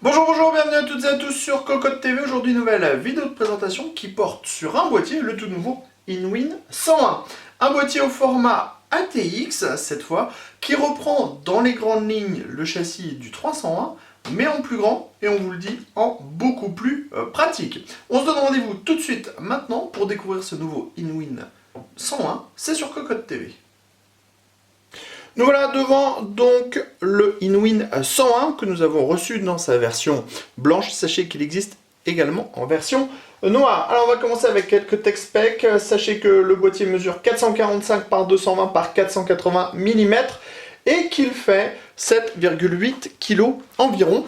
Bonjour, bonjour, bienvenue à toutes et à tous sur Cocotte TV. Aujourd'hui, nouvelle vidéo de présentation qui porte sur un boîtier, le tout nouveau Inwin 101. Un boîtier au format ATX, cette fois, qui reprend dans les grandes lignes le châssis du 301, mais en plus grand, et on vous le dit, en beaucoup plus pratique. On se donne rendez-vous tout de suite maintenant pour découvrir ce nouveau Inwin 101, c'est sur Cocotte TV. Nous voilà devant donc le Inwin 101 que nous avons reçu dans sa version blanche. Sachez qu'il existe également en version noire. Alors on va commencer avec quelques tech specs. Sachez que le boîtier mesure 445 par 220 par 480 mm et qu'il fait 7,8 kg environ.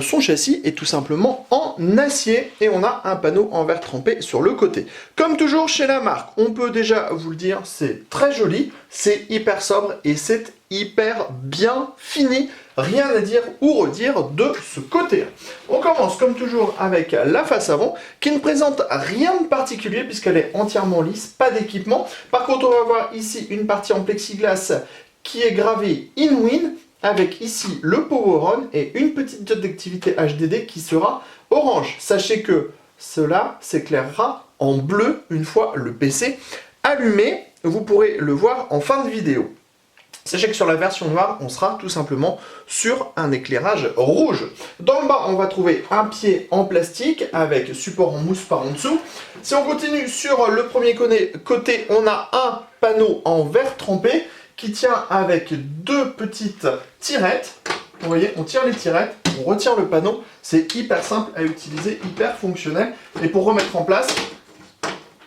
Son châssis est tout simplement en acier et on a un panneau en verre trempé sur le côté. Comme toujours chez la marque, on peut déjà vous le dire, c'est très joli, c'est hyper sobre et c'est hyper bien fini. Rien à dire ou redire de ce côté. On commence comme toujours avec la face avant qui ne présente rien de particulier puisqu'elle est entièrement lisse, pas d'équipement. Par contre, on va voir ici une partie en plexiglas qui est gravée Inwin avec ici le Power On et une petite diode d'activité HDD qui sera orange. Sachez que cela s'éclairera en bleu une fois le PC allumé. Vous pourrez le voir en fin de vidéo. Sachez que sur la version noire, on sera tout simplement sur un éclairage rouge. Dans le bas, on va trouver un pied en plastique avec support en mousse par en dessous. Si on continue sur le premier côté, on a un panneau en verre trempé qui tient avec deux petites tirettes. Vous voyez, on tire les tirettes, on retire le panneau. C'est hyper simple à utiliser, hyper fonctionnel. Et pour remettre en place,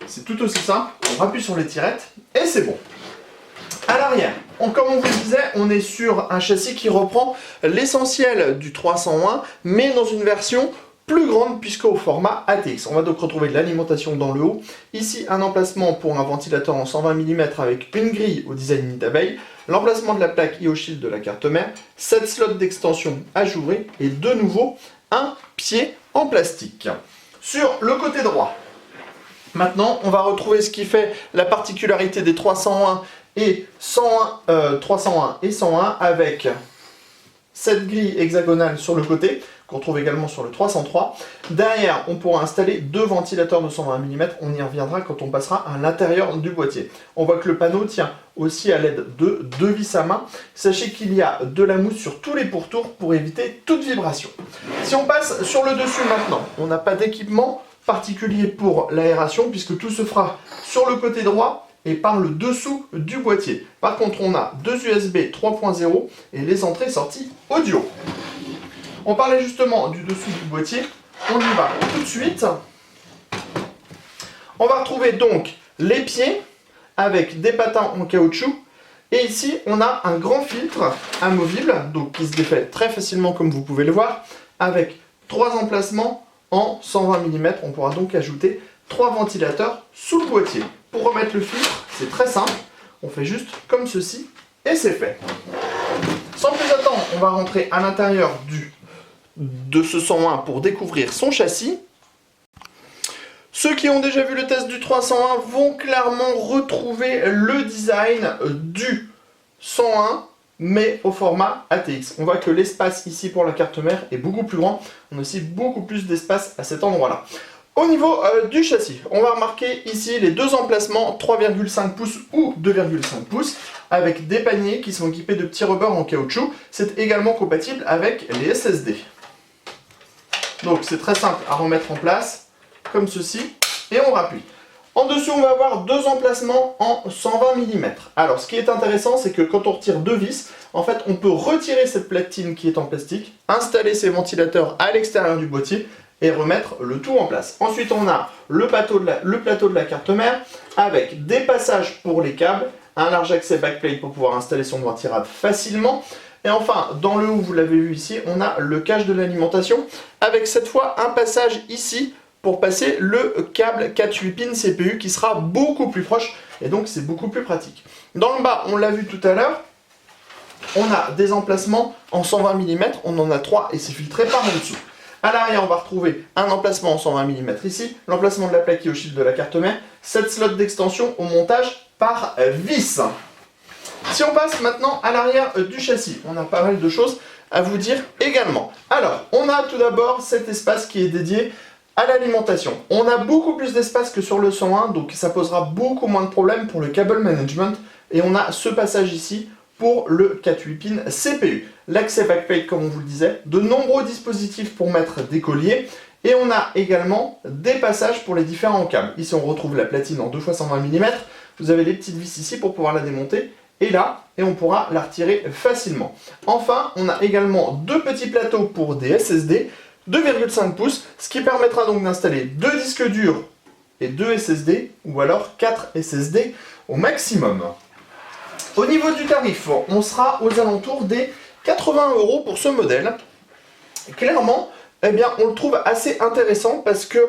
c'est tout aussi simple. On appuie sur les tirettes et c'est bon. À l'arrière, comme on vous le disait, on est sur un châssis qui reprend l'essentiel du 301, mais dans une version plus grande puisqu'au format ATX. On va donc retrouver de l'alimentation dans le haut. Ici, un emplacement pour un ventilateur en 120 mm avec une grille au design nid d'abeille, l'emplacement de la plaque IO-Shield de la carte mère, 7 slots d'extension ajourés et de nouveau un pied en plastique. Sur le côté droit, maintenant, on va retrouver ce qui fait la particularité des 301 et 301 et 101 avec cette grille hexagonale sur le côté qu'on trouve également sur le 303. Derrière, on pourra installer deux ventilateurs de 120 mm. On y reviendra quand on passera à l'intérieur du boîtier. On voit que le panneau tient aussi à l'aide de deux vis à main. Sachez qu'il y a de la mousse sur tous les pourtours pour éviter toute vibration. Si on passe sur le dessus maintenant, on n'a pas d'équipement particulier pour l'aération puisque tout se fera sur le côté droit et par le dessous du boîtier. Par contre, on a deux USB 3.0 et les entrées-sorties audio. On parlait justement du dessous du boîtier, on y va tout de suite. On va retrouver donc les pieds avec des patins en caoutchouc. Et ici, on a un grand filtre amovible, donc qui se défait très facilement comme vous pouvez le voir, avec trois emplacements en 120 mm. On pourra donc ajouter trois ventilateurs sous le boîtier. Pour remettre le filtre, c'est très simple. On fait juste comme ceci et c'est fait. Sans plus attendre, on va rentrer à l'intérieur de ce 101 pour découvrir son châssis. Ceux qui ont déjà vu le test du 301 vont clairement retrouver le design du 101 mais au format ATX. On voit que l'espace ici pour la carte mère est beaucoup plus grand. On a aussi beaucoup plus d'espace à cet endroit-là. Au niveau du châssis, on va remarquer ici les deux emplacements 3,5 pouces ou 2,5 pouces avec des paniers qui sont équipés de petits rubbers en caoutchouc. C'est également compatible avec les SSD. Donc c'est très simple à remettre en place, comme ceci, et on rappuie. En dessous, on va avoir deux emplacements en 120 mm. Alors ce qui est intéressant, c'est que quand on retire deux vis, en fait on peut retirer cette platine qui est en plastique, installer ces ventilateurs à l'extérieur du boîtier, et remettre le tout en place. Ensuite, on a le plateau de la carte mère avec des passages pour les câbles, un large accès backplate pour pouvoir installer son doigt tirable facilement. Et enfin, dans le haut, vous l'avez vu ici, on a le cache de l'alimentation avec cette fois un passage ici pour passer le câble 4-8 pins CPU qui sera beaucoup plus proche et donc c'est beaucoup plus pratique. Dans le bas, on l'a vu tout à l'heure, on a des emplacements en 120 mm, on en a 3 et c'est filtré par en dessous. À l'arrière, on va retrouver un emplacement en 120 mm ici, l'emplacement de la plaque IO-Shield de la carte mère, 7 slots d'extension au montage par vis. Si on passe maintenant à l'arrière du châssis, on a pas mal de choses à vous dire également. Alors, on a tout d'abord cet espace qui est dédié à l'alimentation. On a beaucoup plus d'espace que sur le 101, donc ça posera beaucoup moins de problèmes pour le cable management. Et on a ce passage ici pour le 4-8 pin CPU. L'accès backplate, comme on vous le disait, de nombreux dispositifs pour mettre des colliers. Et on a également des passages pour les différents câbles. Ici, on retrouve la platine en 2x120 mm. Vous avez les petites vis ici pour pouvoir la démonter. Et là, et on pourra la retirer facilement. Enfin, on a également deux petits plateaux pour des SSD, 2,5 pouces, ce qui permettra donc d'installer 2 disques durs et 2 SSD, ou alors 4 SSD au maximum. Au niveau du tarif, on sera aux alentours des 80 € pour ce modèle. Clairement, eh bien, on le trouve assez intéressant parce que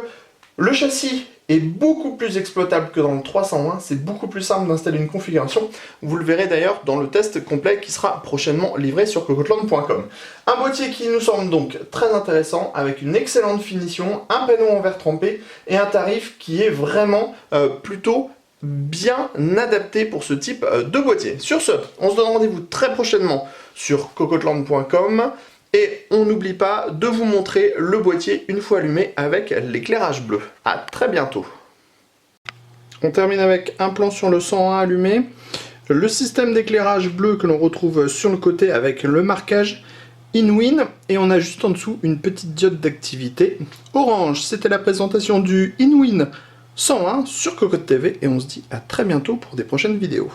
le châssis est beaucoup plus exploitable que dans le 301, c'est beaucoup plus simple d'installer une configuration. Vous le verrez d'ailleurs dans le test complet qui sera prochainement livré sur cocoteland.com. Un boîtier qui nous semble donc très intéressant, avec une excellente finition, un panneau en verre trempé et un tarif qui est vraiment plutôt bien adapté pour ce type de boîtier. Sur ce, on se donne rendez-vous très prochainement sur cocoteland.com. Et on n'oublie pas de vous montrer le boîtier une fois allumé avec l'éclairage bleu. A très bientôt. On termine avec un plan sur le 101 allumé. Le système d'éclairage bleu que l'on retrouve sur le côté avec le marquage InWin. Et on a juste en dessous une petite diode d'activité orange. C'était la présentation du InWin 101 sur Cocotte TV. Et on se dit à très bientôt pour des prochaines vidéos.